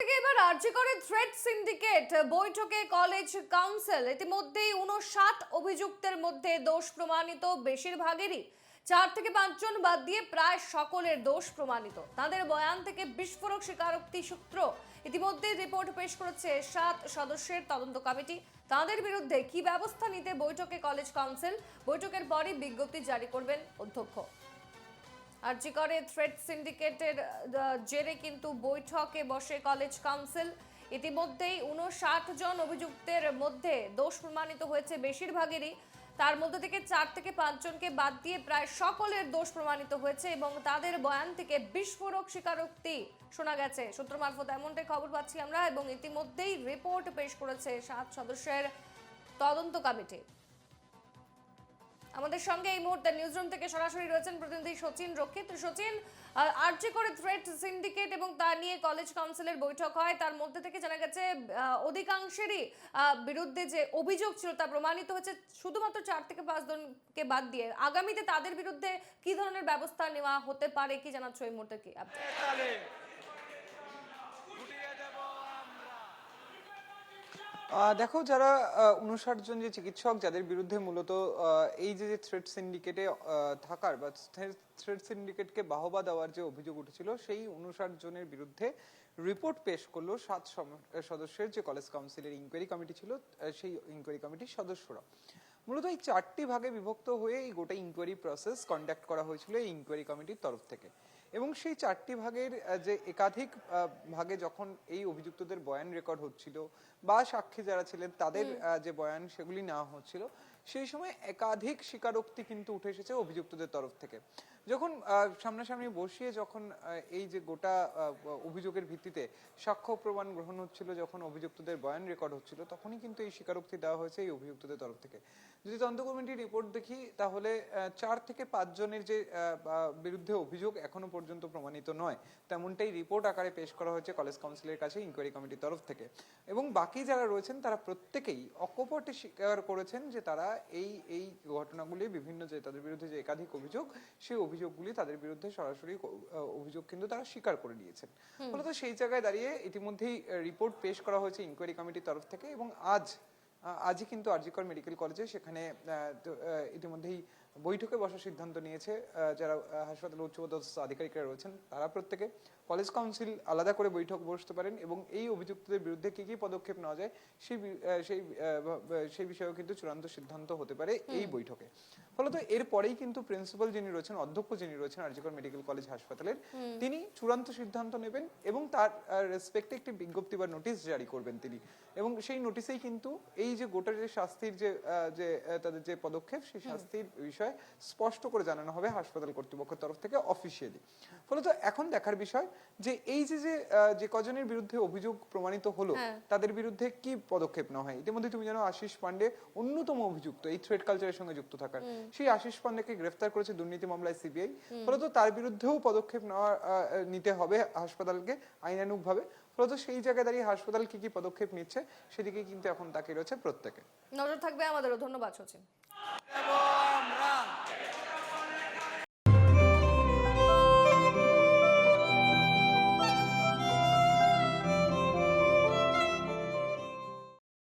এবার আরজি করে thread syndicate বৈঠকে কলেজ কাউন্সিল ইতিমধ্যেই 59 অভিযুক্তের মধ্যে দোষ প্রমাণিত বেশিরভাগেরই 4 থেকে 5 জন বাদ দিয়ে প্রায় সকলের দোষ প্রমাণিত। তাদের বয়ান থেকে বিস্ফোরক স্বীকারোক্তি সূত্র ইতিমধ্যে রিপোর্ট পেশ করেছে 7 সদস্যের তদন্ত কমিটি। তাদের বিরুদ্ধে কি ব্যবস্থা নিতে বৈঠকে কলেজ কাউন্সিল, বৈঠকের পরই বিজ্ঞপ্তি জারি করবেন অধ্যক্ষ। আরজি করে থ্রেড সিন্ডিকেটের জেরে কিন্তু বৈঠকে বসে কলেজ কাউন্সিল। ইতিমধ্যেই 59 জন অভিযুক্তের মধ্যে দোষ প্রমাণিত হয়েছে বেশিরভাগেরই। তার মধ্যে থেকে 4 থেকে 5 জনকে বাদ দিয়ে প্রায় সকলের দোষ প্রমাণিত হয়েছে এবং তাদের বয়ান থেকে বিস্ফোরক স্বীকারোক্তি শোনা গেছে। সূত্র মারফত এমনটাই খবর পাচ্ছি আমরা এবং ইতিমধ্যেই রিপোর্ট পেশ করেছে 7 সদস্যের তদন্ত কমিটি। আমাদের সঙ্গে এই মুহূর্তে নিউজরুম থেকে সরাসরি রয়েছেন প্রতিনিধি সচিন রক্ষিত। সচিন, আরজি করে থ্রেড সিন্ডিকেট এবং তা নিয়ে কলেজ কাউন্সিলের বৈঠক হয়, তার মধ্যে থেকে জানা গেছে অধিকাংশেরই বিরুদ্ধে যে অভিযোগ ছিল তা প্রমাণিত হয়েছে, শুধুমাত্র 4 থেকে 5 জনকে বাদ দিয়ে। আগামীতে তাদের বিরুদ্ধে কি ধরনের ব্যবস্থা নেওয়া হতে পারে, কি জানাচ্ছ এই মুহূর্তে? কি দেখো, যারা 59 জন যে চিকিৎসক যাদের বিরুদ্ধে মূলত এই যে থ্রেড সিন্ডিকেটে থাকার বা থ্রেড সিন্ডিকেটকে বাহবা দেওয়ার যে অভিযোগ উঠেছিল, সেই 59 জনের বিরুদ্ধে রিপোর্ট পেশ করলো 7 সদস্যের যে কলেজ কাউন্সিলের ইনকোয়ারি কমিটি ছিল, সেই ইনকোয়ারি কমিটির সদস্যরা। মূলত এই 4টি ভাগে বিভক্ত হয়ে এই গোটা ইনকোয়ারি প্রসেস কন্ডাক্ট করা হয়েছিল এই ইনকোয়ারি কমিটির তরফ থেকে। এবং সেই 4টি ভাগের যে একাধিক ভাগে যখন এই অভিযুক্তদের বয়ান রেকর্ড হচ্ছিল বা সাক্ষী যারা ছিলেন তাদের যে বয়ান সেগুলি নেওয়া হচ্ছিল, সেই সময় একাধিক স্বীকারোক্তি কিন্তু উঠে এসেছে অভিযুক্তদের তরফ থেকে। যখন সামনাসামনি বসিয়ে যখন এই যে গোটা অভিযোগের ভিত্তিতে সাক্ষ্য প্রমাণ গ্রহণ হচ্ছিল, যখন অভিযুক্তদের বয়ান রেকর্ড হচ্ছিল, তখনই কিন্তু এই স্বীকারোক্তি দেওয়া হয়েছে এই অভিযুক্তদের তরফ থেকে। যদি তদন্ত কমিটির রিপোর্ট দেখি, তাহলে 4 থেকে 5 জনের যে বিরুদ্ধে অভিযোগ এখনো পর্যন্ত প্রমাণিত নয়, তেমনটাই রিপোর্ট আকারে পেশ করা হয়েছে কলেজ কাউন্সিলের কাছে ইনকোয়ারি কমিটির তরফ থেকে। এবং বাকি যারা রয়েছেন তারা প্রত্যেকেই অকপটে স্বীকার করেছেন যে তারা এই ঘটনাগুলি বিভিন্ন যে তাদের বিরুদ্ধে যে একাধিক অভিযোগ, সেই অভিযোগগুলি তাদের বিরুদ্ধে সরাসরি অভিযোগ কিন্তু তারা স্বীকার করে নিয়েছেন। ফলত সেই জায়গায় দাঁড়িয়ে ইতিমধ্যেই রিপোর্ট পেশ করা হয়েছে ইনকোয়ারি কমিটির তরফ থেকে। এবং আজই কিন্তু আরজি কর মেডিকেল কলেজে সেখানে ইতিমধ্যেই বৈঠকে বসার সিদ্ধান্ত নিয়েছে যারা হাসপাতালের উচ্চপদস্থ আধিকারিকরা রয়েছেন। তারা প্রত্যেকে কলেজ কাউন্সিল আলাদা করে বৈঠক বসতে পারেন এবং এই অভিযুক্তদের বিরুদ্ধে কি কি পদক্ষেপ নেওয়া যায় সেই বিষয়েও কিন্তু চূড়ান্ত সিদ্ধান্ত হতে পারে এই বৈঠকে। ফলত এরপরেই কিন্তু প্রিন্সিপাল যিনি রয়েছেন, অধ্যক্ষ যিনি রয়েছেন আরজি কর মেডিকেল কলেজ হাসপাতালের, তিনি চূড়ান্ত সিদ্ধান্ত নেবেন এবং তার রেসপেক্টে একটি বিজ্ঞপ্তি বা নোটিশ জারি করবেন তিনি। এবং সেই নোটিশেই কিন্তু এই যে গোটা যে শাস্তির যে তাদের যে পদক্ষেপ, সেই শাস্তির বিষয়ে স্পষ্ট করে জানানো হবে হাসপাতাল কর্তৃপক্ষের তরফ থেকে অফিসিয়ালি। ফলত এখন দেখার বিষয় যে এই যে কজনের বিরুদ্ধে অভিযোগ প্রমাণিত হলো, তাদের বিরুদ্ধে কি পদক্ষেপ নেওয়া হয়। ইতিমধ্যে তুমি জানো আশিস পান্ডে অন্যতম অভিযুক্ত এই থ্রেড কালচারের সঙ্গে যুক্ত থাকার। সেই আশিস পান্ডেকে গ্রেফতার করেছে দুর্নীতি মামলায় সিবিআই। ফলত তার বিরুদ্ধেও পদক্ষেপ নিতে হবে হাসপাতালকে আইনানুগ ভাবে। ফলত সেই জায়গায় দাঁড়িয়ে হাসপাতাল কি কি পদক্ষেপ নিচ্ছে সেদিকে কিন্তু এখন তাকিয়ে রয়েছে প্রত্যেকে। নজর থাকবে আমাদেরও। ধন্যবাদ সচিন।